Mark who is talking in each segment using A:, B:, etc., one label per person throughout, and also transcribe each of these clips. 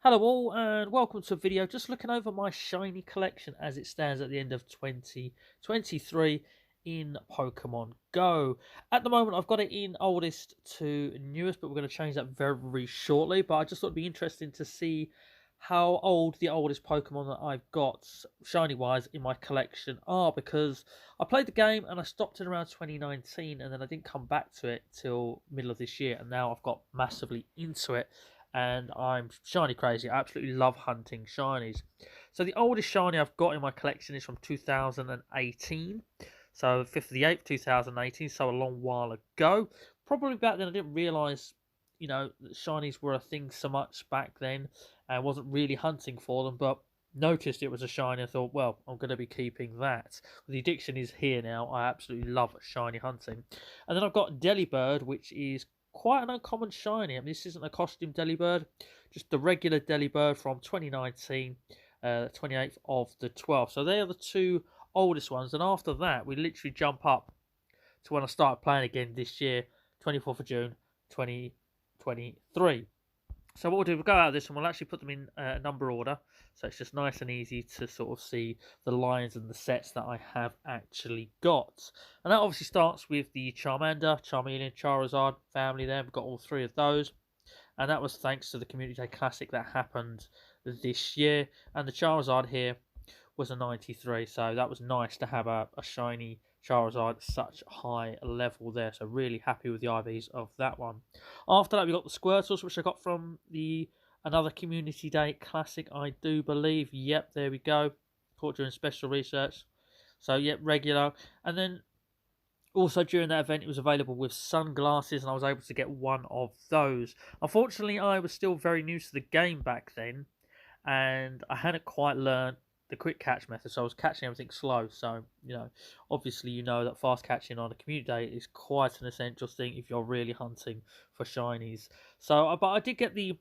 A: Hello all and welcome to a video just looking over my shiny collection as it stands at the end of 2023 in Pokemon Go. At the moment I've got it in oldest to newest, but we're going to change that very shortly. But I just thought it'd be interesting to see how old the oldest Pokemon that I've got shiny wise in my collection are, because I played the game and I stopped in around 2019 and then I didn't come back to it till middle of this year, and now I've got massively into it and I'm shiny crazy. I absolutely love hunting shinies. So the oldest shiny I've got in my collection is from 2018. So 5th of the 8th, 2018, so a long while ago. Probably back then I didn't realise, that shinies were a thing so much back then and wasn't really hunting for them, but noticed it was a shiny and thought, well, I'm going to be keeping that. The addiction is here now. I absolutely love shiny hunting. And then I've got Delibird, which is quite an uncommon shiny. I mean, this isn't a costume Delibird, just the regular Delibird from 2019, 28th of the 12th. So they are the two oldest ones, and after that we literally jump up to when I started playing again this year, 24th of June 2023. So what we'll do, we'll go out of this and we'll actually put them in number order, so it's just nice and easy to sort of see the lines and the sets that I have actually got. And that obviously starts with the Charmander, Charmeleon, Charizard family there. We've got all three of those. And that was thanks to the Community Day Classic that happened this year. And the Charizard here was a 93, so that was nice to have a shiny Charizard at such a high level there. So really happy with the IVs of that one. After that we got the Squirtles, which I got from another Community Day Classic, I do believe. Yep, there we go. Caught during special research. So yep, regular. And then also during that event it was available with sunglasses, and I was able to get one of those. Unfortunately I was still very new to the game back then, and I hadn't quite learned the quick catch method, so I was catching everything slow. So obviously that fast catching on a community day is quite an essential thing if you're really hunting for shinies. So but I did get the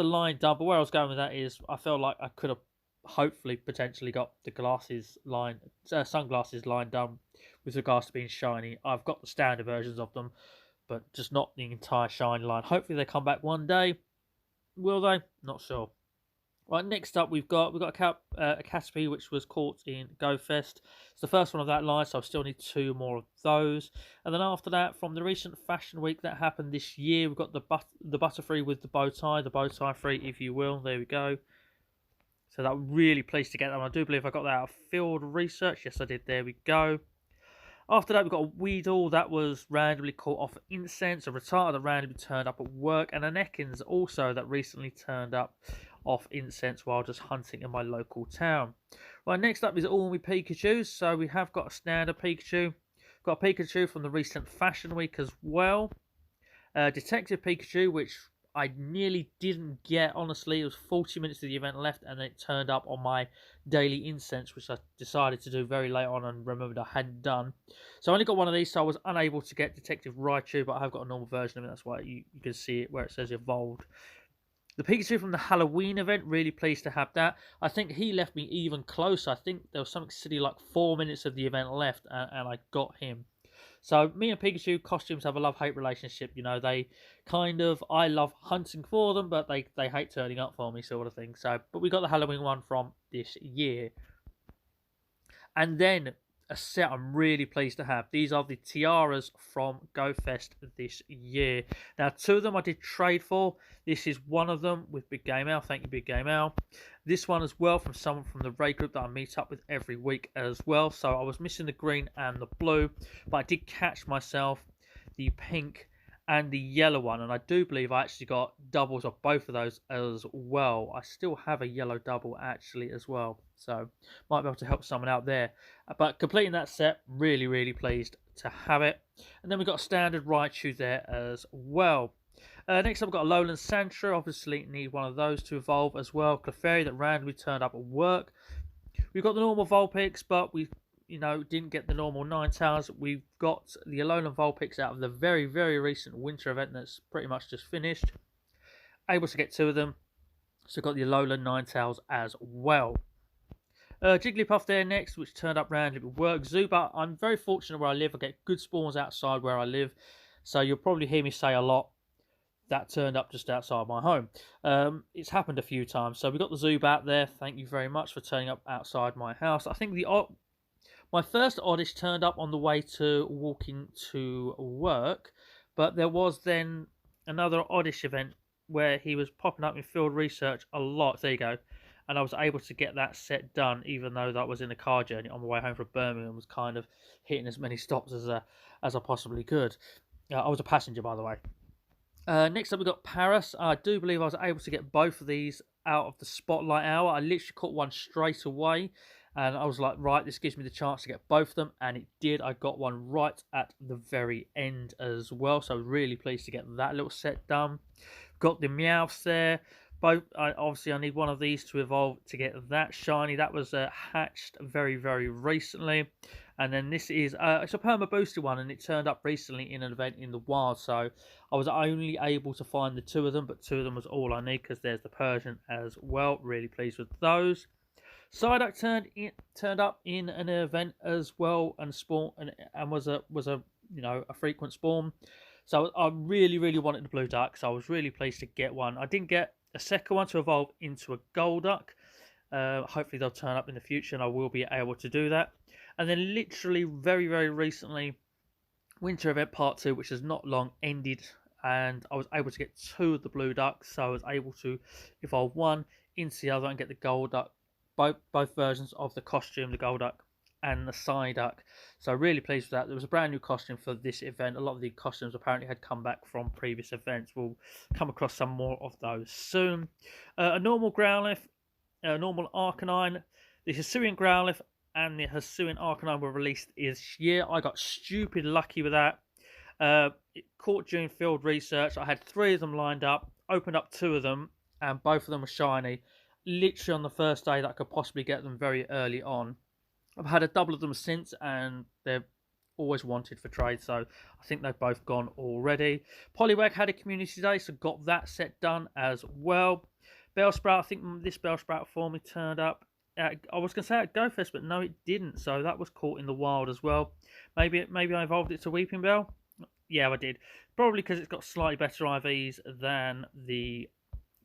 A: line done, but where I was going with that is I felt like I could have hopefully potentially got the sunglasses line done with regards to being shiny. I've got the standard versions of them, but just not the entire shiny line. Hopefully they come back one day. Will they? Not sure. Right, next up we've got a Caterpie which was caught in Go Fest. It's the first one of that line, so I still need two more of those. And then after that, from the recent Fashion Week that happened this year, we've got the Butterfree with the bow tie free, if you will. There we go. So that really pleased to get that one. I do believe I got that out of field research. Yes, I did. There we go. After that, we've got a Weedle that was randomly caught off Incense, a Rattata that randomly turned up at work, and an Ekans also that recently turned up off Incense while just hunting in my local town. Right, next up is all my Pikachus. So we have got a standard Pikachu. Got a Pikachu from the recent Fashion Week as well. Detective Pikachu, which I nearly didn't get, honestly. It was 40 minutes of the event left and it turned up on my daily incense, which I decided to do very late on and remembered I hadn't done. So I only got one of these, so I was unable to get Detective Raichu, but I have got a normal version of it. That's why you can see it where it says evolved. The Pikachu from the Halloween event, really pleased to have that. I think he left me even closer. I think there was something silly like 4 minutes of the event left and I got him. So me and Pikachu costumes have a love-hate relationship. They kind of, I love hunting for them, but they hate turning up for me, sort of thing. So, but we got the Halloween one from this year. And then a set I'm really pleased to have. These are the tiaras from Go Fest this year. Now, two of them I did trade for. This is one of them with Big Game Al. Thank you, Big Game Al. This one as well from someone from the raid group that I meet up with every week as well. So I was missing the green and the blue, but I did catch myself the pink and the yellow one, and I do believe I actually got doubles of both of those as well. I still have a yellow double actually as well, so might be able to help someone out there. But completing that set, really pleased to have it. And then we've got a standard Raichu there as well. Next up we've got a Lowland Sandshrew. Obviously need one of those to evolve as well. Clefairy that randomly turned up at work. We've got the normal Vulpix, but we didn't get the normal Ninetales. We've got the Alolan Vulpix out of the very recent winter event that's pretty much just finished. Able to get two of them. So got the Alolan Ninetales as well. Jigglypuff there next, which turned up randomly at work. Zubat, I'm very fortunate where I live. I get good spawns outside where I live. So you'll probably hear me say a lot, that turned up just outside my home. It's happened a few times. So we got the Zubat there. Thank you very much for turning up outside my house. I think my first Oddish turned up on the way to walking to work, but there was then another Oddish event where he was popping up in field research a lot. There you go. And I was able to get that set done, even though that was in a car journey on my way home from Birmingham. Was kind of hitting as many stops as I possibly could. I was a passenger, by the way. Next up, we got Paris. I do believe I was able to get both of these out of the Spotlight Hour. I literally caught one straight away, and I was like, right, this gives me the chance to get both of them, and it did. I got one right at the very end as well, so really pleased to get that little set done. Got the Meowths there. Obviously, I need one of these to evolve to get that shiny. That was hatched very, very recently. And then this is it's a perma boosted one, and it turned up recently in an event in the wild. So I was only able to find the two of them, but two of them was all I need because there's the Persian as well. Really pleased with those. Psyduck turned up in an event as well and spawn and was a a frequent spawn. So I really wanted the blue duck, so I was really pleased to get one. I didn't get a second one to evolve into a Golduck. Hopefully they'll turn up in the future, and I will be able to do that. And then literally very recently, Winter Event Part 2, which has not long ended, and I was able to get two of the blue ducks, so I was able to evolve one into the other and get the Golduck, both versions of the costume, the Golduck and the Psyduck. So really pleased with that. There was a brand new costume for this event. A lot of the costumes apparently had come back from previous events. We'll come across some more of those soon. A normal Growlithe, a normal Arcanine, the Hisuian Growlithe and the Hisuian Arcanine were released this year. I got stupid lucky with that. It caught June field research. I had 3 of them lined up, opened up 2 of them, and both of them were shiny. Literally on the first day that I could possibly get them very early on. I've had a double of them since, and they're always wanted for trade, so I think they've both gone already. Poliwag had a community day, so got that set done as well. Bellsprout, I think this Bellsprout for me turned up. I was going to say at GoFest, but no, it didn't. So that was caught in the wild as well. Maybe I evolved it to Weeping Bell. Yeah, I did. Probably because it's got slightly better IVs than the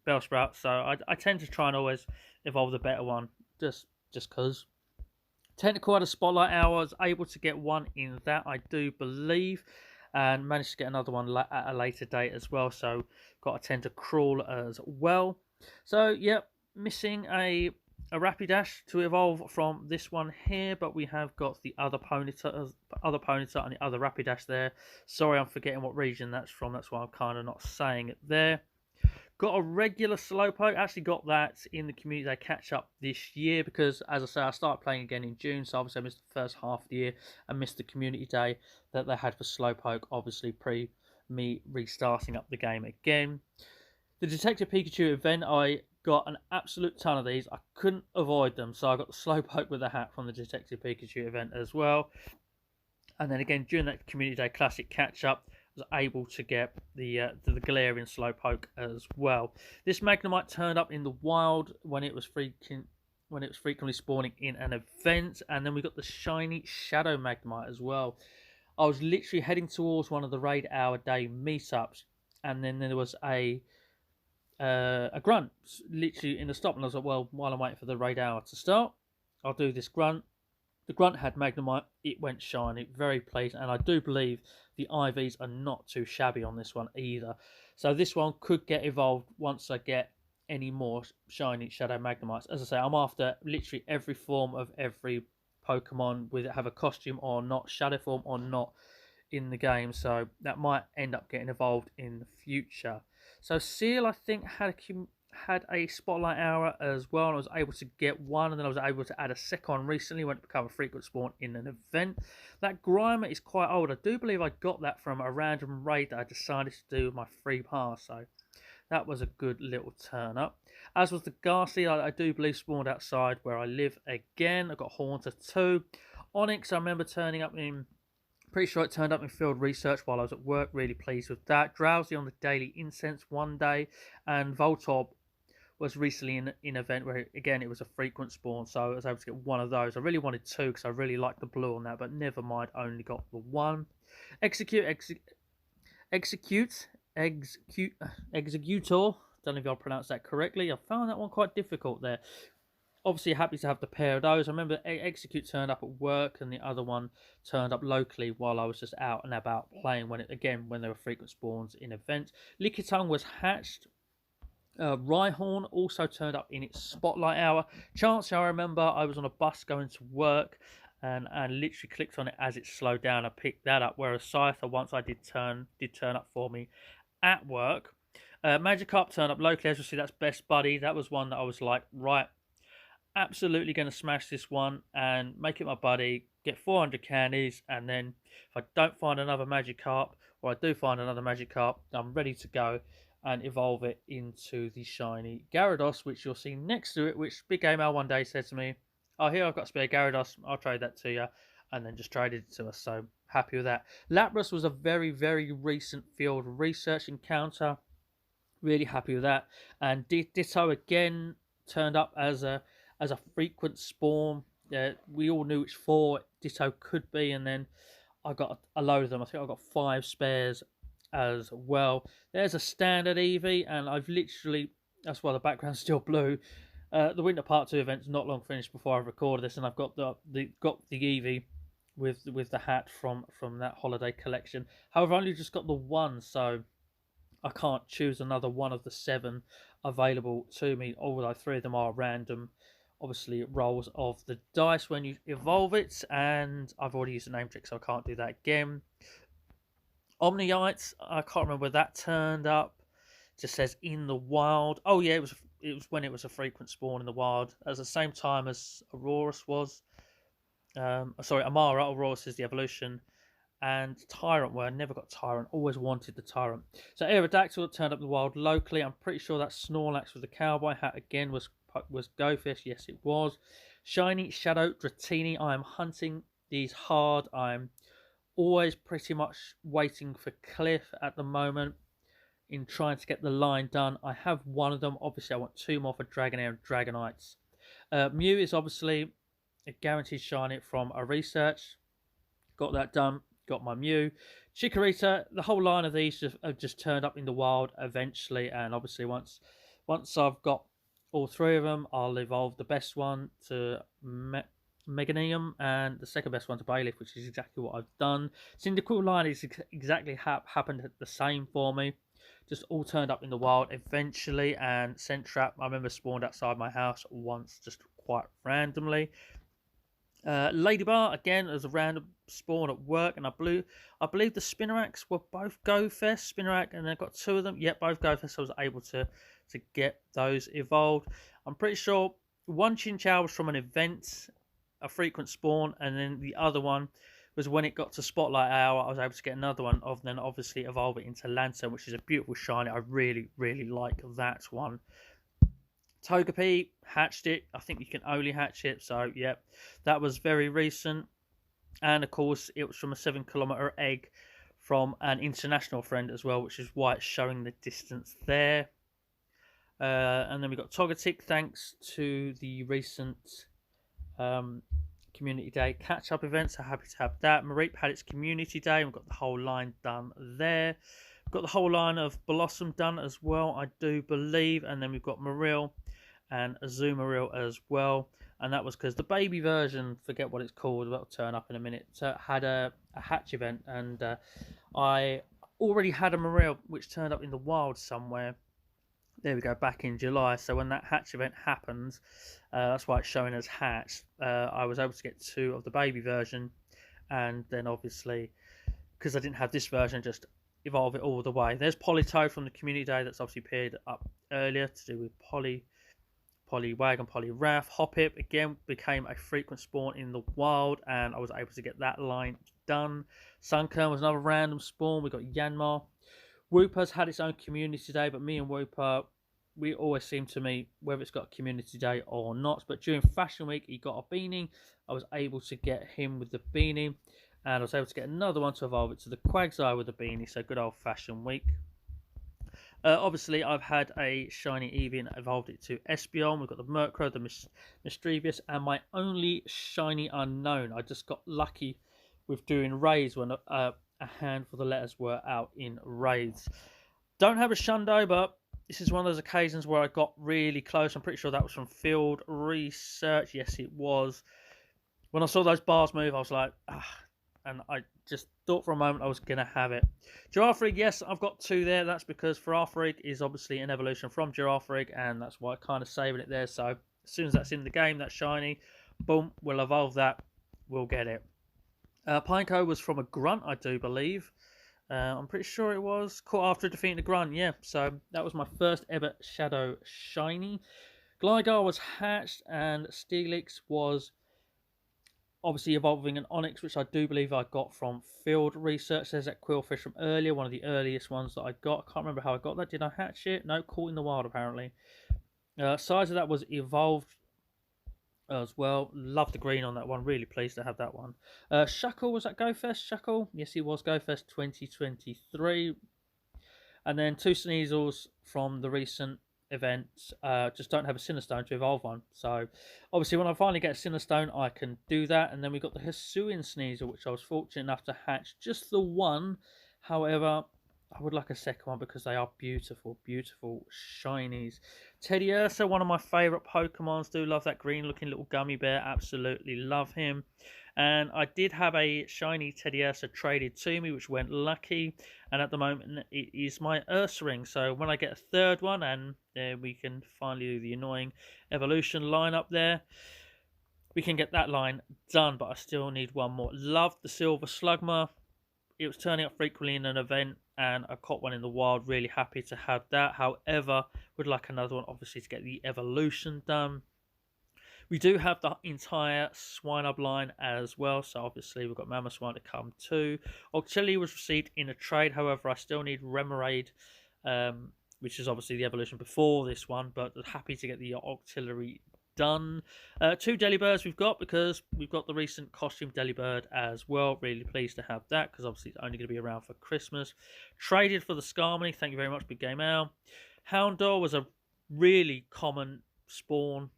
A: Bellsprout. So I tend to try and always evolve the better one, just because. Technical had a Spotlight Hour. I was able to get one in that, I do believe, and managed to get another one at a later date as well. So got a Tentacruel as well. So yep, missing a Rapidash to evolve from this one here, but we have got the other Ponyta and the other Rapidash there. Sorry, I'm forgetting what region that's from. That's why I'm kind of not saying it there. Got a regular Slowpoke. Actually got that in the community day catch up this year because, as I say, I started playing again in June, so obviously I missed the first half of the year and missed the community day that they had for Slowpoke, obviously pre me restarting up the game again. The Detective Pikachu event, I got an absolute ton of these. I couldn't avoid them, so I got the Slowpoke with a hat from the Detective Pikachu event as well. And then again, during that Community Day Classic catch-up, I was able to get the Galarian Slowpoke as well. This Magnemite turned up in the wild when it was frequently spawning in an event, and then we got the shiny Shadow Magnemite as well. I was literally heading towards one of the Raid Hour Day meetups, and then there was a grunt literally in the stop, and I was like, well, while I'm waiting for the Raid Hour to start, I'll do this grunt. The grunt had Magnemite, it went shiny, very pleased, and I do believe the IVs are not too shabby on this one either. So this one could get evolved once I get any more shiny Shadow Magnemites. As I say, I'm after literally every form of every Pokemon, with it have a costume or not, shadow form or not, in the game. So that might end up getting evolved in the future. So Seal, I think, had a Spotlight Hour as well, and I was able to get one, and then I was able to add a second recently when it became a frequent spawn in an event. That Grimer is quite old. I do believe I got that from a random raid that I decided to do with my free pass, so that was a good little turn up. As was the Ghastly, I do believe spawned outside where I live again. I got Haunter 2. Onyx, I remember turning up in, pretty sure it turned up in field research while I was at work. Really pleased with that. Drowsy on the Daily Incense one day, and Voltorb was recently in an event where, again, it was a frequent spawn, so I was able to get one of those. I really wanted 2 because I really liked the blue on that, but never mind, only got the 1. Execute Executor. Don't know if I'll pronounce that correctly. I found that one quite difficult there. Obviously, happy to have the pair of those. I remember Execute turned up at work, and the other one turned up locally while I was just out and about playing. When there were frequent spawns in events. Lickitung was hatched. Rhyhorn also turned up in its spotlight hour. Chansey, I remember I was on a bus going to work, and literally clicked on it as it slowed down. I picked that up. Whereas Scyther, once I did turn up for me at work. Magikarp turned up locally. As you see, that's Best Buddy. That was one that I was like, right, absolutely going to smash this one and make it my buddy, get 400 candies, and then if I don't find another Magikarp, or I do find another Magikarp, I'm ready to go and evolve it into the shiny Gyarados, which you'll see next to it, which Big Game Al one day said to me, oh, here I've got a spare Gyarados, I'll trade that to you, and then just traded it to us, so happy with that. Lapras was a very, very recent field research encounter, really happy with that, and Ditto again turned up as a frequent spawn. We all knew which 4 Ditto could be, and then I got a load of them. I think I got 5 spares as well. There's a standard Eevee, and I've literally, that's why the background's still blue. The Winter Part 2 event's not long finished before I've recorded this, and I've got the Eevee with the hat from that holiday collection. However, I've only just got the one, so I can't choose another one of the 7 available to me, although 3 of them are random, obviously, rolls of the dice when you evolve it, and I've already used the name trick, so I can't do that again. Omniite, I can't remember where that turned up. It just says in the wild. Oh yeah, it was when it was a frequent spawn in the wild. At the same time as Aurorus was. Sorry, Amara. Aurorus is the evolution. And Tyrant, where I never got Tyrant, always wanted the Tyrant. So Aerodactyl turned up in the wild locally. I'm pretty sure that Snorlax with the cowboy hat again was Go Fish. Yes, it was. Shiny Shadow Dratini. I am hunting these hard. I'm always pretty much waiting for Cliff at the moment in trying to get the line done. I have one of them. Obviously, I want 2 more for Dragonair and Dragonites. Mew is obviously a guaranteed shiny from a research. Got that done. Got my Mew. Chikorita, the whole line of these have just turned up in the wild eventually, and obviously once I've got all 3 of them, I'll evolve the best one to Meganium and the second best one to Bailiff, which is exactly what I've done. Cyndaquil line is exactly happened the same for me. Just all turned up in the wild eventually, and Scenttrap, I remember spawned outside my house once, just quite randomly. Ladybar, again, as a random spawn at work, and I believe the Spinnerax were both Go Fest. Spinnerack, and I got 2 of them. Yep, both Go Fest. I was able to get those evolved. I'm pretty sure one Chinchou was from an event, a frequent spawn, and then the other one was when it got to Spotlight Hour. I was able to get another one of, then obviously evolve it into Lantern, which is a beautiful shiny. I really, really like that one. Togepi, hatched it. I think you can only hatch it, so yep, that was very recent. And of course, it was from a 7-kilometer egg from an international friend as well, which is why it's showing the distance there. And then we got Togetic, thanks to the recent Community Day catch-up event, so happy to have that. Mareep had its Community Day, and we've got the whole line done there. We've got the whole line of Blossom done as well, I do believe, and then we've got Marill and Azumarill as well, and that was because the baby version, forget what it's called, that'll turn up in a minute, had a hatch event, and I already had a Marill which turned up in the wild somewhere. There we go, back in July. So when that hatch event happens, that's why it's showing as hatched. I was able to get 2 of the baby version, and then obviously, because I didn't have this version, just evolve it all the way. There's Politoed from the Community Day, that's obviously appeared up earlier to do with Poliwag and Poliwrath. Hoppip again became a frequent spawn in the wild, and I was able to get that line done. Sunkern was another random spawn. We got Yanmar. Wooper's had its own Community Day, but me and Wooper, we always seem to meet whether it's got a Community Day or not. But during Fashion Week, he got a beanie. I was able to get him with the beanie, and I was able to get another one to evolve it to the Quagsire with the beanie. So good old Fashion Week. Obviously, I've had a shiny Eevee and evolved it to Espeon. We've got the Murkrow, the Mischievous, and my only shiny unknown. I just got lucky with doing raids when a handful of the letters were out in raids. Don't have a Shundo, but this is one of those occasions where I got really close. I'm pretty sure that was from Field Research. Yes, it was. When I saw those bars move, I was like, ah, and I just thought for a moment I was going to have it. Girafarig, yes, I've got 2 there. That's because Girafarig is obviously an evolution from Girafarig, and that's why I'm kind of saving it there. So as soon as that's in the game, that's shiny, boom, we'll evolve that, we'll get it. Pineco was from a Grunt, I do believe. I'm pretty sure it was. Caught after defeating the Grunt, yeah. So that was my first ever Shadow Shiny. Gligar was hatched, and Steelix was obviously evolving an Onyx, which I do believe I got from Field Research. There's that Quillfish from earlier, one of the earliest ones that I got. I can't remember how I got that. Did I hatch it? No, caught in the wild apparently. Size of that was evolved as well. Love the green on that one. Really pleased to have that one. Shuckle, was that GoFest? Shuckle? Yes, he was. GoFest 2023. And then 2 Sneasels from the recent events. Just don't have a Sinistone to evolve on. So obviously when I finally get a Sinistone, I can do that. And then we got the Hisuian Sneasel, which I was fortunate enough to hatch just the one. However, I would like a second one because they are beautiful, beautiful shinies. Teddiursa, one of my favourite Pokemons. Do love that green looking little gummy bear. Absolutely love him. And I did have a shiny Teddiursa traded to me, which went lucky. And at the moment, it is my Ursaring. So when I get a third one, and we can finally do the annoying evolution line up there, we can get that line done. But I still need one more. Love the Silver Slugma. It was turning up frequently in an event, and I caught one in the wild. Really happy to have that. However, would like another one, obviously, to get the evolution done. We do have the entire Swinub line as well, so obviously we've got Mamoswine to come too. Octillery was received in a trade, however, I still need Remoraid, which is obviously the evolution before this one, but happy to get the Octillery done. 2 Delibirds we've got, because we've got the recent costume Delibird as well. Really pleased to have that, because obviously it's only going to be around for Christmas. Traded for the Skarmory, thank you very much, Big Game Owl. Houndour was a really common spawn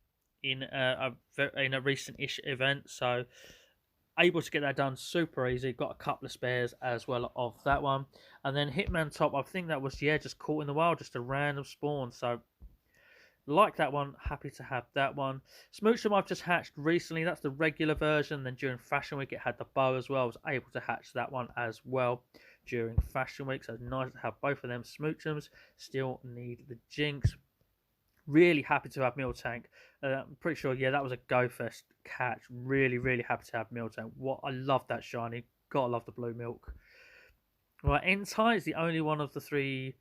A: in a recent-ish event, so able to get that done super easy. Got a couple of spares as well of that one. And then Hitmontop, I think that was, yeah, just caught in the wild, just a random spawn, so like that one, happy to have that one. Smoochum I've just hatched recently, that's the regular version. Then during Fashion Week it had the bow as well. I was able to hatch that one as well during Fashion Week, so it's nice to have both of them. Smoochums, still need the Jinx. Really happy to have Miltank. I'm pretty sure, yeah, that was a GoFest catch. Really, really happy to have Miltank. I love that shiny. Gotta love the blue milk. Right, Entei is the only one of the three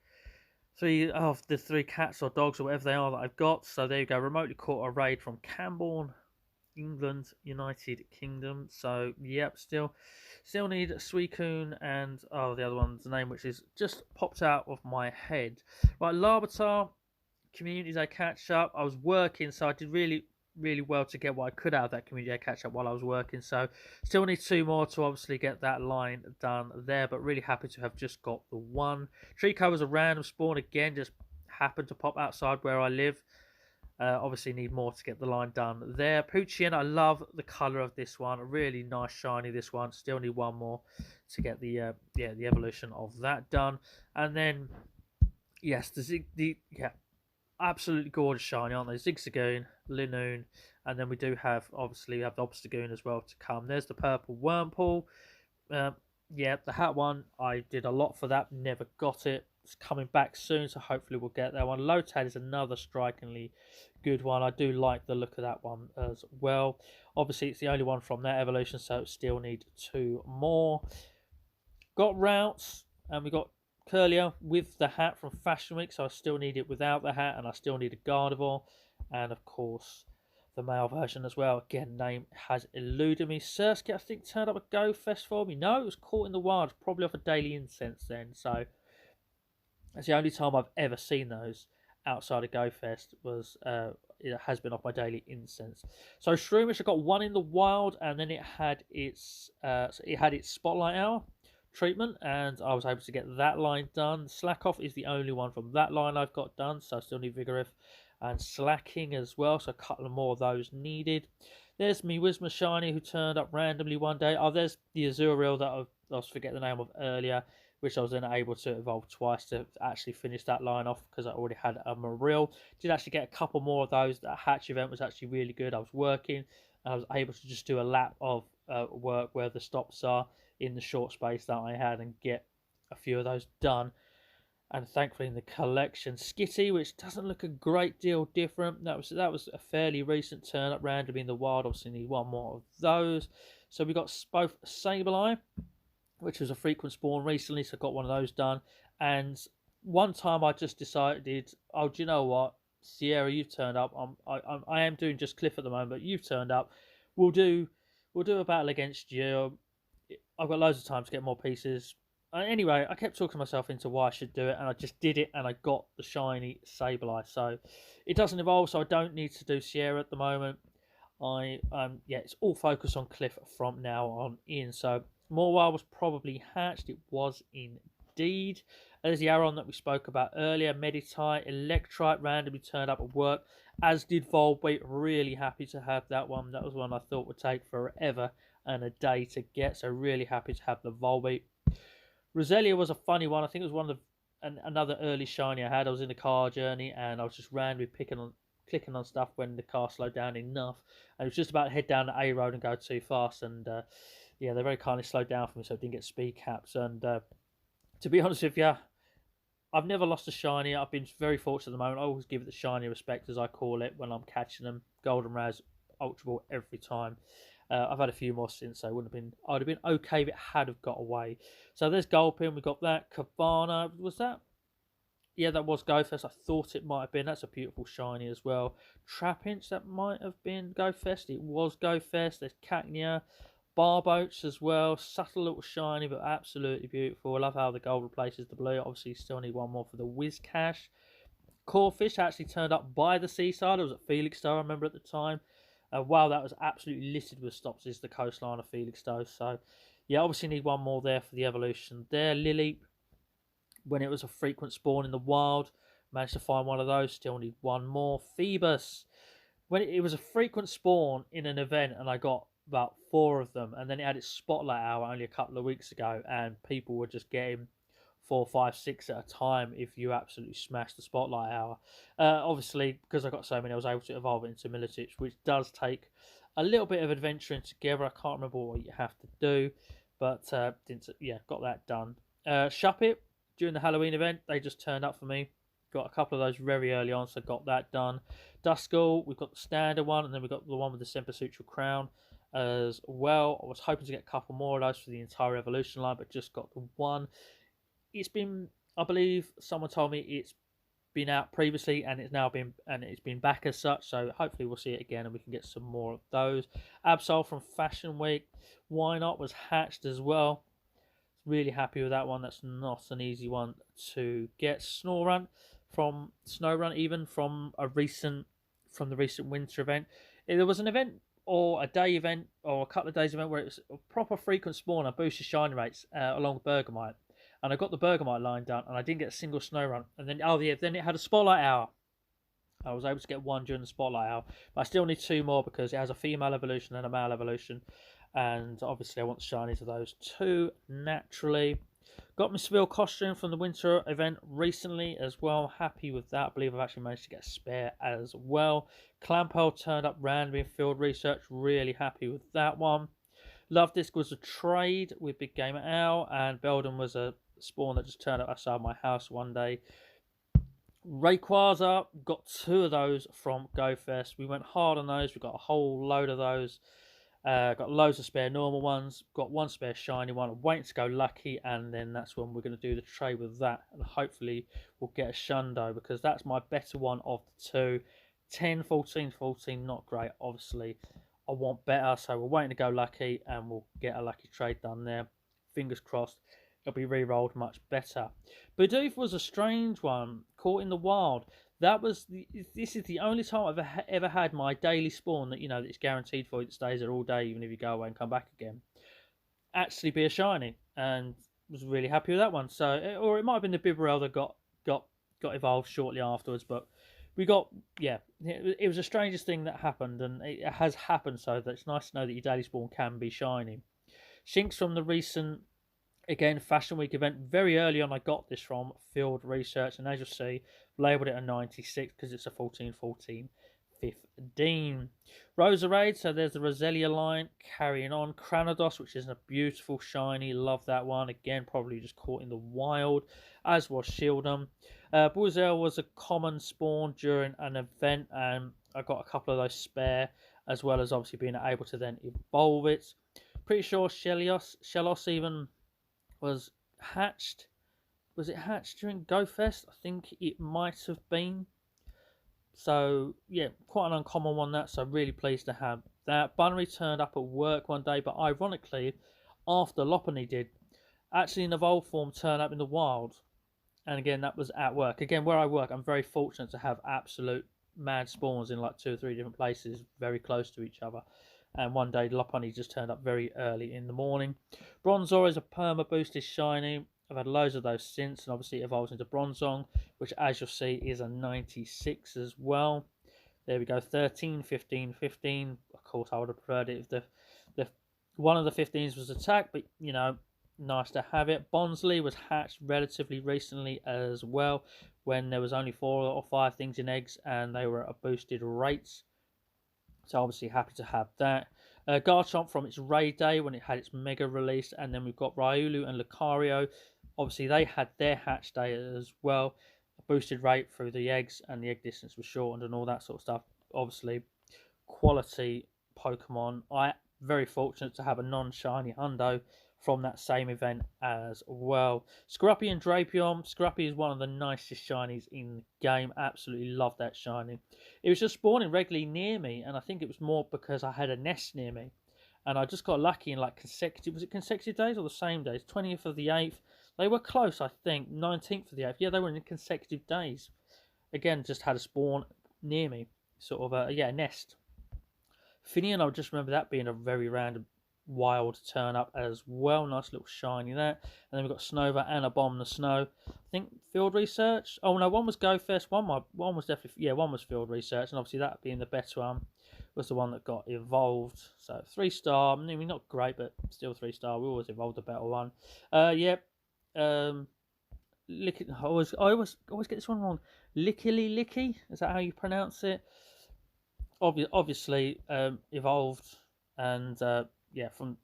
A: cats or dogs or whatever they are that I've got. So there you go. Remotely caught a raid from Camborne, England, United Kingdom. So yep, still need Suicune and the other one's name, which is just popped out of my head. Right, Larvitar. Community Day catch up. I was working, so I did really well to get what I could out of that Community Day catch up while I was working. So still need 2 more to obviously get that line done there, but really happy to have just got the one. Trico was a random spawn again, just happened to pop outside where I live. Obviously need more to get the line done there. Poochien, I love the colour of this one. Really nice shiny this one. Still need 1 more to get the evolution of that done. And then yes, absolutely gorgeous shiny, aren't they? Zigzagoon, Linoon, and then we do have, obviously, we have the Obstagoon as well to come. There's the purple Wurmple. Yeah, the hat one, I did a lot for that, never got it. It's coming back soon, so hopefully we'll get that one. Lotad is another strikingly good one. I do like the look of that one as well. Obviously, it's the only one from that evolution, so still need 2 more. Got Routes, and we got Curlier with the hat from Fashion Week, so I still need it without the hat, and I still need a Gardevoir, and of course the male version as well. Again, name has eluded me. Surskit, I think, turned up a GoFest for me. No, it was caught in the wild, probably off a Daily Incense then, so that's the only time I've ever seen those outside of GoFest. It has been off my Daily Incense. So Shroomish, I got 1 in the wild, and then it had its Spotlight Hour treatment, and I was able to get that line done. Slackoff is the only one from that line I've got done, so I still need Vigoroth and Slacking as well, so a couple of more of those needed. There's me Whismur Shiny, who turned up randomly one day. Oh, there's the Azurill that I was forgetting the name of earlier, which I was then able to evolve twice to actually finish that line off because I already had a Marill. Did actually get a couple more of those. That hatch event was actually really good. I was working and I was able to just do a lap of work where the stops are in the short space that I had and get a few of those done. And thankfully in the collection, Skitty, which doesn't look a great deal different. That was a fairly recent turn up randomly in the wild. Obviously need one more of those. So we got both Sableye, which was a frequent spawn recently, so I got one of those done. And one time I just decided, oh, do you know what, Sierra, you've turned up. I am doing just Cliff at the moment, but you've turned up. We'll do a battle against you. I've got loads of time to get more pieces. Anyway, I kept talking myself into why I should do it, and I just did it, and I got the shiny Sableye. So it doesn't evolve, so I don't need to do Sierra at the moment. Yeah, it's all focused on Cliff from now on in. So Morwile was probably hatched. It was indeed. There's the Aron that we spoke about earlier. Meditite, Electrite randomly turned up at work, as did Volbeat. Really happy to have that one. That was one I thought would take forever and a day to get. So really happy to have the Volbeat. Roselia was a funny one. I think it was one of another early shiny I had. I was in a car journey and I was just randomly clicking on stuff when the car slowed down enough. And it was just about to head down the A road and go too fast. And yeah, they very kindly slowed down for me so I didn't get speed caps. And to be honest with you, I've never lost a shiny. I've been very fortunate at the moment. I always give it the shiny respect, as I call it, when I'm catching them. Golden Raz, Ultra Ball every time. I've had a few more since, so I'd have been okay if it had have got away. So there's Gulpin, we got that. Cabana, was that? Yeah, that was GoFest. I thought it might have been. That's a beautiful shiny as well. Trapinch, that might have been GoFest. It was GoFest. There's Cacnea. Barboach as well. Subtle little shiny, but absolutely beautiful. I love how the gold replaces the blue. Obviously, you still need one more for the Whiscash. Corfish actually turned up by the seaside. It was at Felixstowe, I remember at the time. Wow, that was absolutely littered with stops, is the coastline of Felixstowe. So, yeah, obviously need one more there for the evolution there. Lily, when it was a frequent spawn in the wild, managed to find one of those. Still need one more. Phoebus, when it was a frequent spawn in an event, and I got about 4 of them, and then it had its spotlight hour only a couple of weeks ago, and people were just getting 4, 5, 6 at a time if you absolutely smash the spotlight hour. Obviously, because I got so many, I was able to evolve it into Militich, which does take a little bit of adventuring together. I can't remember what you have to do, but got that done. Shuppet, during the Halloween event, they just turned up for me. Got a couple of those very early on, so got that done. Duskull, we've got the standard one, and then we've got the one with the Sempasutra crown as well. I was hoping to get a couple more of those for the entire evolution line, but just got the one. It's been, I believe someone told me it's been out previously and it's been back as such, so hopefully we'll see it again and we can get some more of those. Absol from Fashion Week, why not, was hatched as well. Really happy with that one. That's not an easy one to get. Snowrun from the recent winter event. There was an event or a day event or a couple of days event where it was a proper frequent spawn. I boosted shiny rates along with Bergamite. And I got the Bergamite line done, and I didn't get a single snow run. And then, then it had a spotlight hour. I was able to get one during the spotlight hour, but I still need 2 more because it has a female evolution and a male evolution. And obviously, I want shinies of those 2 naturally. Got my Seville costume from the winter event recently as well. Happy with that. I believe I've actually managed to get a spare as well. Clampel turned up randomly in field research. Really happy with that one. Love Disc was a trade with Big Gamer Owl, and Belden was a spawn that just turned up outside my house one day. Rayquaza, got 2 of those from GoFest. We went hard on those. We got a whole load of those. Got loads of spare normal ones. Got 1 spare shiny one. I'm waiting to go lucky, and then that's when we're going to do the trade with that. And hopefully we'll get a Shundo, because that's my better one of the 2. 10, 14, 14, not great, obviously. I want better, so we're waiting to go lucky, and we'll get a lucky trade done there. Fingers crossed. It'll be re-rolled much better. Bidoof was a strange one, caught in the wild. This is the only time I've ever had my daily spawn that that it's guaranteed for you, that stays there all day, even if you go away and come back again. Actually, be a shiny, and was really happy with that one. So, or it might have been the Bibarel that got evolved shortly afterwards, but we got it was the strangest thing that happened, and it has happened. So that it's nice to know that your daily spawn can be shiny. Shinx from the recent Again, Fashion Week event. Very early on, I got this from Field Research, and as you'll see, labelled it a 96 because it's a 14-14-15. Roserade, so there's the Roselia line carrying on. Cranados, which is a beautiful shiny, love that one. Again, probably just caught in the wild, as was Shieldon. Buizel was a common spawn during an event, and I got a couple of those spare, as well as obviously being able to then evolve it. Pretty sure Shellos even was hatched. Was it hatched during GoFest? I think it might have been. So yeah, quite an uncommon one that. So really pleased to have that. Bunnery turned up at work one day, but ironically, after Lopunny did, actually in evolved form turn up in the wild. And again, that was at work. Again, where I work, I'm very fortunate to have absolute mad spawns in like 2 or 3 different places, very close to each other. And one day, Lopunny just turned up very early in the morning. Bronzor is a perma boosted shiny. I've had loads of those since, and obviously it evolves into Bronzong, which, as you'll see, is a 96 as well. There we go, 13, 15, 15. Of course, I would have preferred it if the one of the 15s was attacked, but you know, nice to have it. Bonsley was hatched relatively recently as well, when there was only 4 or 5 things in eggs, and they were at boosted rates. So obviously happy to have that. Garchomp from its raid day when it had its mega release, and then we've got Ryulu and Lucario. Obviously they had their hatch day as well. A boosted rate through the eggs, and the egg distance was shortened and all that sort of stuff. Obviously quality Pokemon. I very fortunate to have a non-shiny Hundo from that same event as well. Scrappy and Drapion. Scrappy is one of the nicest shinies in the game. Absolutely love that shiny. It was just spawning regularly near me, and I think it was more because I had a nest near me. And I just got lucky in like consecutive, was it consecutive days or the same days? 20th of the 8th. They were close, I think. 19th of the 8th. Yeah, they were in consecutive days. Again, just had a spawn near me. Sort of a nest. Finian, I just remember that being a very random wild turn up as well. Nice little shiny there. And then we've got Snova and a Bomb the Snow. I think Field Research. Oh no, one was GoFest. One was definitely, yeah, one was Field Research, and obviously that being the better one was the one that got evolved. So 3-star. I mean, not great, but still 3-star. We always evolved a better one. Yep. Lick. I always get this one wrong. Licky. Is that how you pronounce it? Obviously evolved, and yeah, from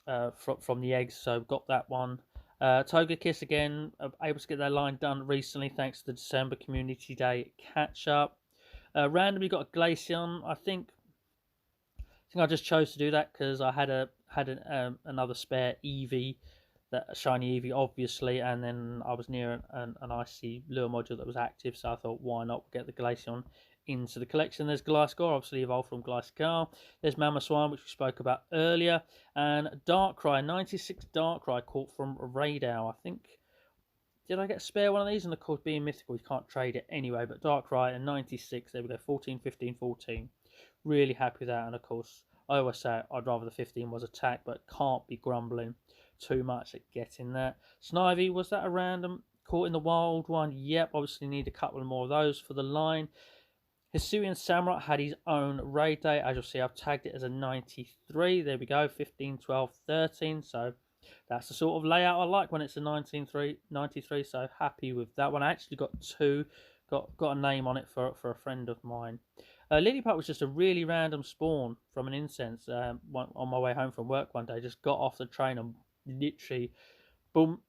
A: the eggs. So got that one. Togekiss again, able to get their line done recently thanks to the December Community Day catch up. Randomly got a Glaceon. I think I just chose to do that because I had another spare Eevee, that shiny Eevee obviously, and then I was near an icy lure module that was active, so I thought why not get the Glaceon into the collection. There's Gliscor, obviously evolved from Gliscor. There's Mamoswine, which we spoke about earlier, and Darkrai, 96 Darkrai caught from Radar. I think, did I get a spare one of these? And of course, being mythical, you can't trade it anyway, but Darkrai and 96, there we go, 14, 15, 14. Really happy with that, and of course, I always say I'd rather the 15 was attack, but can't be grumbling too much at getting that. Snivy, was that a random caught in the wild one? Yep, obviously need a couple more of those for the line. Hisuian Samurai had his own raid day. As you'll see, I've tagged it as a 93. There we go, 15, 12, 13. So that's the sort of layout I like when it's a 93. So happy with that one. I actually got 2. Got a name on it for a friend of mine. Lillipup was just a really random spawn from an incense on my way home from work one day. Just got off the train and literally, boom,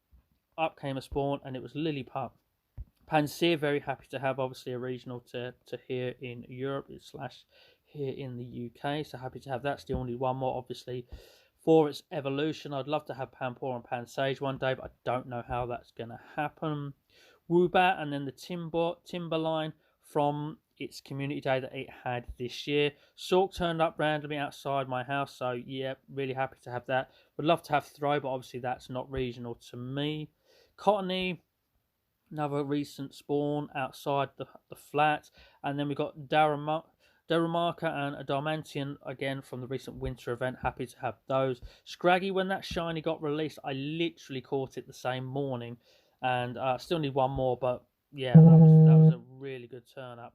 A: up came a spawn, and it was Lillipup. Pansear, very happy to have, obviously a regional to here in Europe / here in the UK. So happy to have that. Still only one more, obviously, for its evolution. I'd love to have Panpour and Pansage one day, but I don't know how that's going to happen. Woobat, and then the Timber line from its community day that it had this year. Sork turned up randomly outside my house, so yeah, really happy to have that. Would love to have Throw, but obviously that's not regional to me. Cottony, another recent spawn outside the flat. And then we've got Darumaka and a Darmantian again from the recent winter event. Happy to have those. Scraggy, when that shiny got released, I literally caught it the same morning. And still need one more, but yeah, that was a really good turn up.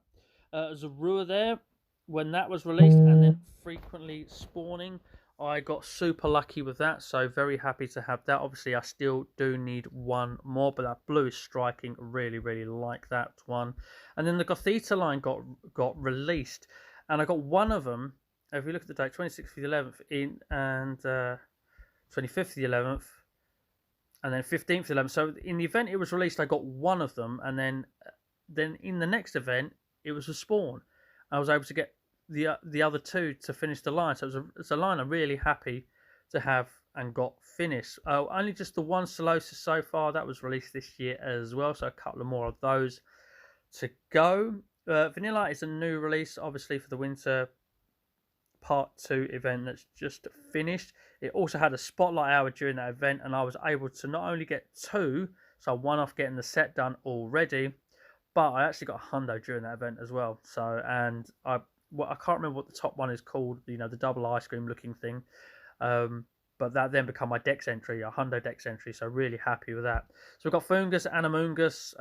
A: Zorua there, when that was released, and then frequently spawning I got super lucky with that, so very happy to have that. Obviously, I still do need one more, but that blue is striking. Really, really like that one. And then the Gothita line got released, and I got one of them. If you look at the date, 26th of the 11th, and 25th of the 11th, and then 15th of the 11th. So in the event it was released, I got one of them, and then in the next event, it was a spawn. I was able to get the other two to finish the line. So it's a line I'm really happy to have and got finished. Only just the one Solosis so far. That was released this year as well. So a couple of more of those to go. Vanilla is a new release, obviously, for the winter part 2 event that's just finished. It also had a spotlight hour during that event, and I was able to not only get 2, so one off getting the set done already, but I actually got a hundo during that event as well. So, and I can't remember what the top one is called, you know, the double ice cream looking thing. But that then become my dex entry, a hundo dex entry. So really happy with that. So we've got Fungus and Amoongus.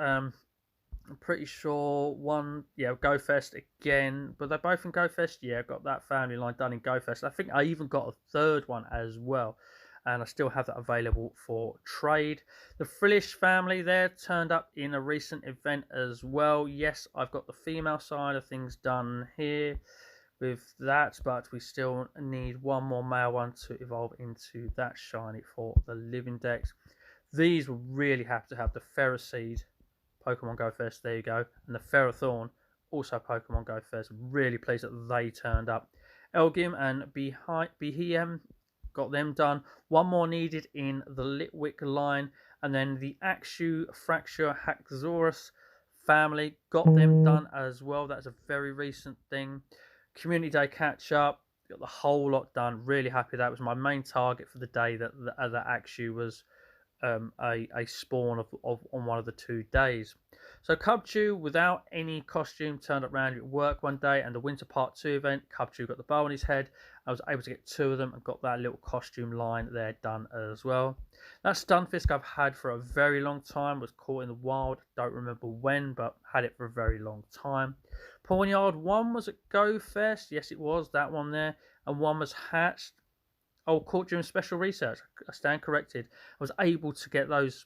A: I'm pretty sure one, yeah, Go Fest again, but they're both in Go Fest. Yeah, got that family line done in Go Fest. I think I even got a third one as well, and I still have that available for trade. The Frillish family there turned up in a recent event as well. Yes, I've got the female side of things done here with that, but we still need one more male one to evolve into that shiny for the living decks. These will really have to have the Ferroseed Pokemon Go Fest, there you go, and the Ferrothorn, also Pokemon Go Fest. Really pleased that they turned up. Elgim and Behem got them done. One more needed in the Litwick line, and then the Axew Fracture Haxorus family got them done as well. That's a very recent thing. Community Day catch up, got the whole lot done. Really happy. That was my main target for the day, that Axew was a spawn of on one of the 2 days. So Cubchoo without any costume turned up randomly at work one day, and the winter part 2 event, Cubchoo got the bow on his head. I was able to get 2 of them and got that little costume line there done as well. That Stunfisk I've had for a very long time, was caught in the wild, don't remember when, but had it for a very long time. Pawnyard 1 was at Go Fest, yes it was, that one there, and one was hatched. Oh, caught during special research. I stand corrected. I was able to get those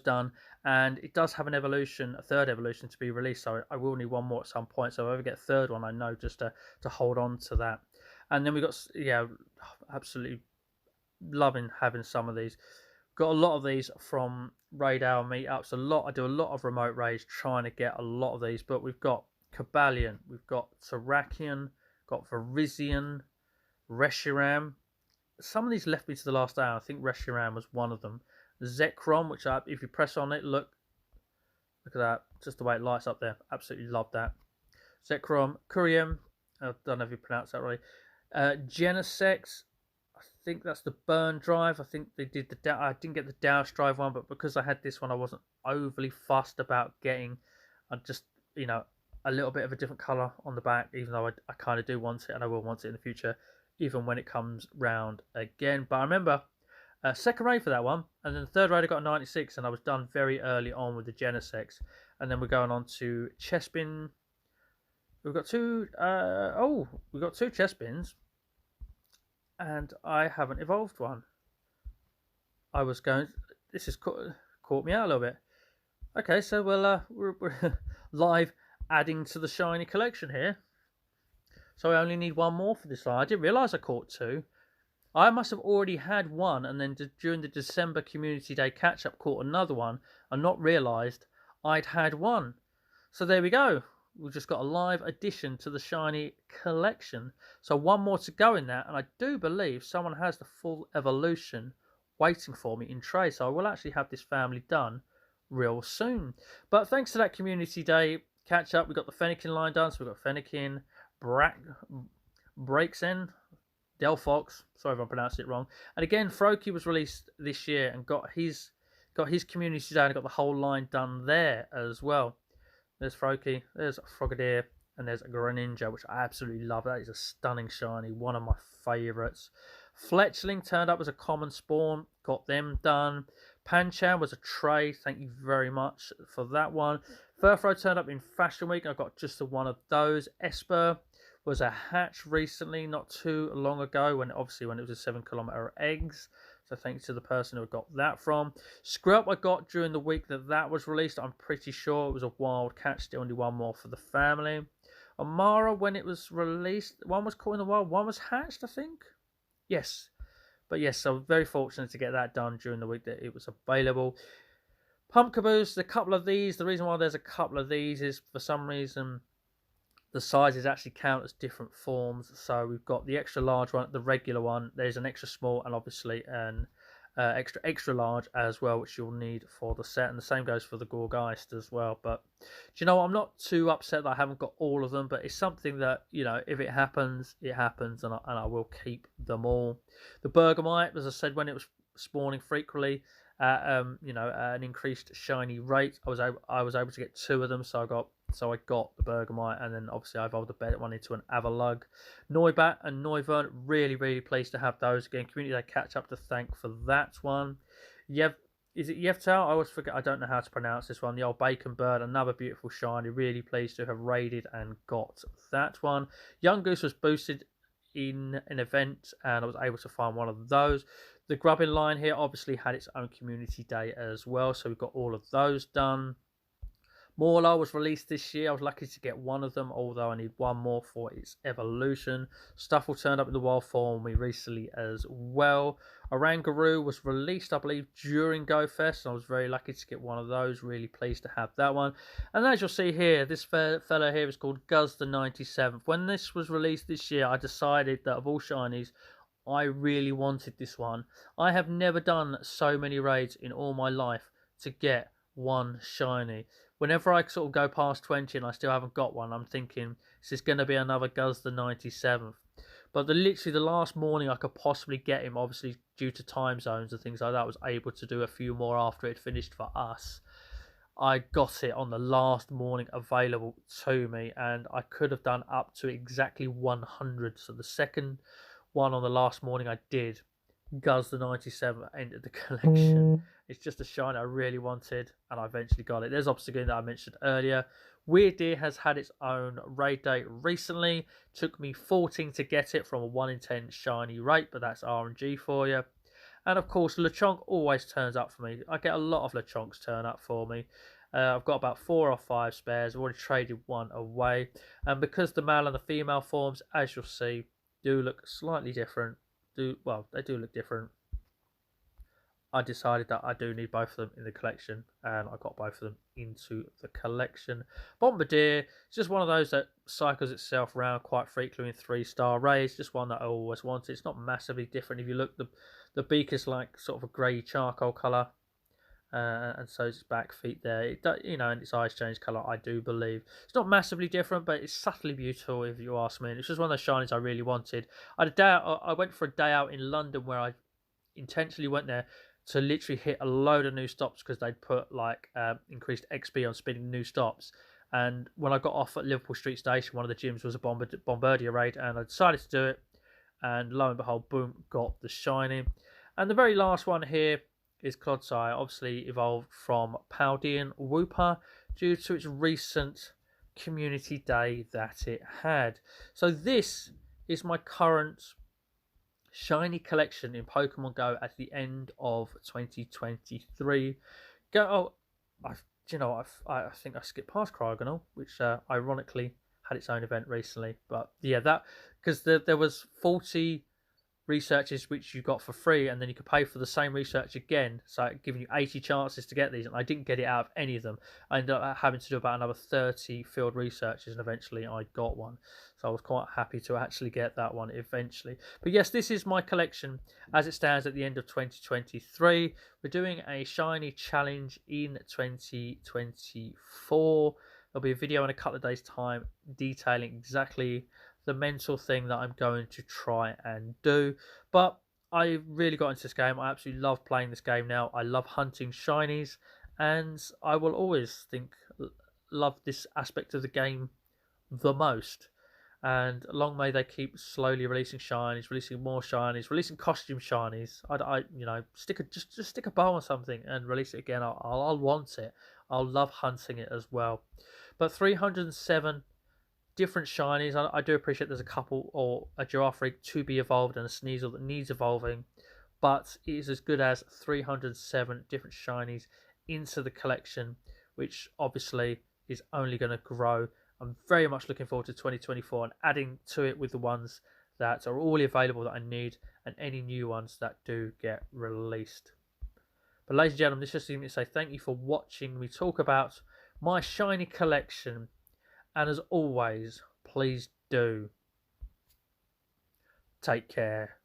A: done, and it does have an evolution, a third evolution to be released. So I will need one more at some point. So if I ever get a third one, I know just to hold on to that. And then we got, yeah, absolutely loving having some of these. Got a lot of these from raid hour meetups. I do a lot of remote raids trying to get a lot of these. But we've got Cabalion, we've got Terrakion, got Virizion, Reshiram. Some of these left me to the last hour. I think Reshiram was one of them. Zekrom, which if you press on it, look at that, just the way it lights up there. Absolutely love that. Zekrom, Kurium, I don't know if you pronounce that right. Genesex, I think that's the burn drive. I think they did I didn't get the Douse drive one, but because I had this one, I wasn't overly fussed about getting. I just, you know, a little bit of a different colour on the back, even though I kind of do want it, and I will want it in the future, even when it comes round again. But I remember second raid for that one, and then the third raid I got a 96, and I was done very early on with the Genesex. And then we're going on to Chespin. We've got 2 we've got 2 Chespins, and I haven't evolved one. I was going, this has caught me out a little bit. Okay, so we're live adding to the shiny collection here. So I only need one more for this line. I didn't realise I caught 2. I must have already had one, and then during the December Community Day catch-up caught another one, and not realised I'd had one. So there we go. We've just got a live addition to the shiny collection. So one more to go in that, and I do believe someone has the full evolution waiting for me in trade. So I will actually have this family done real soon. But thanks to that Community Day catch-up, we got the Fennekin line done. So we've got Fennekin, Breaksen, Delphox, sorry if I pronounced it wrong. And again, Froakie was released this year and got his Community Day and got the whole line done there as well. There's Froakie, there's Frogadier, and there's a Greninja, which I absolutely love. That is a stunning shiny, one of my favourites. Fletchling turned up as a common spawn, got them done. Pancham was a trade, thank you very much for that one. Furfro turned up in Fashion Week, I got just the one of those. Esper was a hatch recently, not too long ago, when it was a 7 kilometer eggs. So thanks to the person who got that from. Scrub I got during the week that was released. I'm pretty sure it was a wild catch. Still only one more for the family. Amara, when it was released, one was caught in the wild, one was hatched, I think. Yes. But yes, so very fortunate to get that done during the week that it was available. Pumpkaboos, a couple of these. The reason why there's a couple of these is for some reason the sizes actually count as different forms. So we've got the extra large one, the regular one. There's an extra small and obviously an extra large as well, which you'll need for the set. And the same goes for the Gorgeist as well. But do you know what? I'm not too upset that I haven't got all of them, but it's something that, you know, if it happens, it happens, and I will keep them all. The Bergamite, as I said, when it was spawning frequently, an increased shiny rate, I was able to get 2 of them, so I got the Bergamite, and then obviously I evolved the better one into an Avalug. Noibat and Noivern, really pleased to have those again. Community they catch up to thank for that one. Is it Yevtal? I always forget. I don't know how to pronounce this one. The old bacon bird, another beautiful shiny. Really pleased to have raided and got that one. Young Goose was boosted in an event, and I was able to find one of those. The grubbing line here obviously had its own community day as well, so we've got all of those done. Morlar was released this year. I was lucky to get one of them, although I need one more for its evolution. Stuffle turned up in the wild form me recently as well. Orangaroo was released, I believe, during GoFest, and I was very lucky to get one of those. Really pleased to have that one. And as you'll see here, this fella here is called Guz the 97th. When this was released this year, I decided that of all shinies, I really wanted this one. I have never done so many raids in all my life to get one shiny. Whenever I sort of go past 20 and I still haven't got one, I'm thinking this is going to be another Guz the 97th. But literally the last morning I could possibly get him, obviously due to time zones and things like that, I was able to do a few more after it finished for us. I got it on the last morning available to me, and I could have done up to exactly 100. So the second one on the last morning I did, Guz the 97 entered the collection. It's just a shine I really wanted, and I eventually got it. There's Obstagoon that I mentioned earlier. Weird Deer has had its own raid date recently. Took me 14 to get it from a 1 in 10 shiny rate, but that's RNG for you. And of course, Lechonk always turns up for me. I get a lot of Lechonks turn up for me. I've got about 4 or 5 spares. I've already traded one away. And because the male and the female forms, as you'll see, do look slightly different. They do look different. I decided that I do need both of them in the collection, and I got both of them into the collection. Bombardier, it's just one of those that cycles itself around quite frequently in 3-star raids. Just one that I always wanted. It's not massively different. If you look, the beak is like sort of a grey charcoal colour, and so is its back feet there. And its eyes change colour, I do believe. It's not massively different, but it's subtly beautiful if you ask me. And it's just one of those shinies I really wanted. I went for a day out in London where I intentionally went there to literally hit a load of new stops because they'd put like increased XP on spinning new stops. And when I got off at Liverpool Street Station, one of the gyms was a Bombardier raid, and I decided to do it. And lo and behold, boom, got the shiny. And the very last one here is Clodsire, obviously evolved from Paldean Wooper due to its recent community day that it had. So this is my current shiny collection in Pokemon Go at the end of 2023. I think I skipped past Cryogonal, which ironically had its own event recently. But yeah, that because there was 40 researches which you got for free, and then you could pay for the same research again, so giving you 80 chances to get these, and I didn't get it out of any of them. I ended up having to do about another 30 field researches, and eventually I got one, so I was quite happy to actually get that one eventually. But yes, this is my collection as it stands at the end of 2023. We're doing a shiny challenge in 2024. There'll be a video in a couple of days time detailing exactly the mental thing that I'm going to try and do. But I really got into this game. I absolutely love playing this game now. I love hunting shinies, and I will always love this aspect of the game the most. And long may they keep slowly releasing shinies, releasing more shinies, releasing costume shinies. Just stick a bow on something and release it again. I'll want it. I'll love hunting it as well. But 307 different shinies. I do appreciate there's a couple, or a Girafarig to be evolved and a Sneasel that needs evolving, but it is as good as 307 different shinies into the collection, which obviously is only going to grow. I'm very much looking forward to 2024 and adding to it with the ones that are already available that I need, and any new ones that do get released. But ladies and gentlemen, this just seems to say thank you for watching me talk about my shiny collection. And as always, please do take care.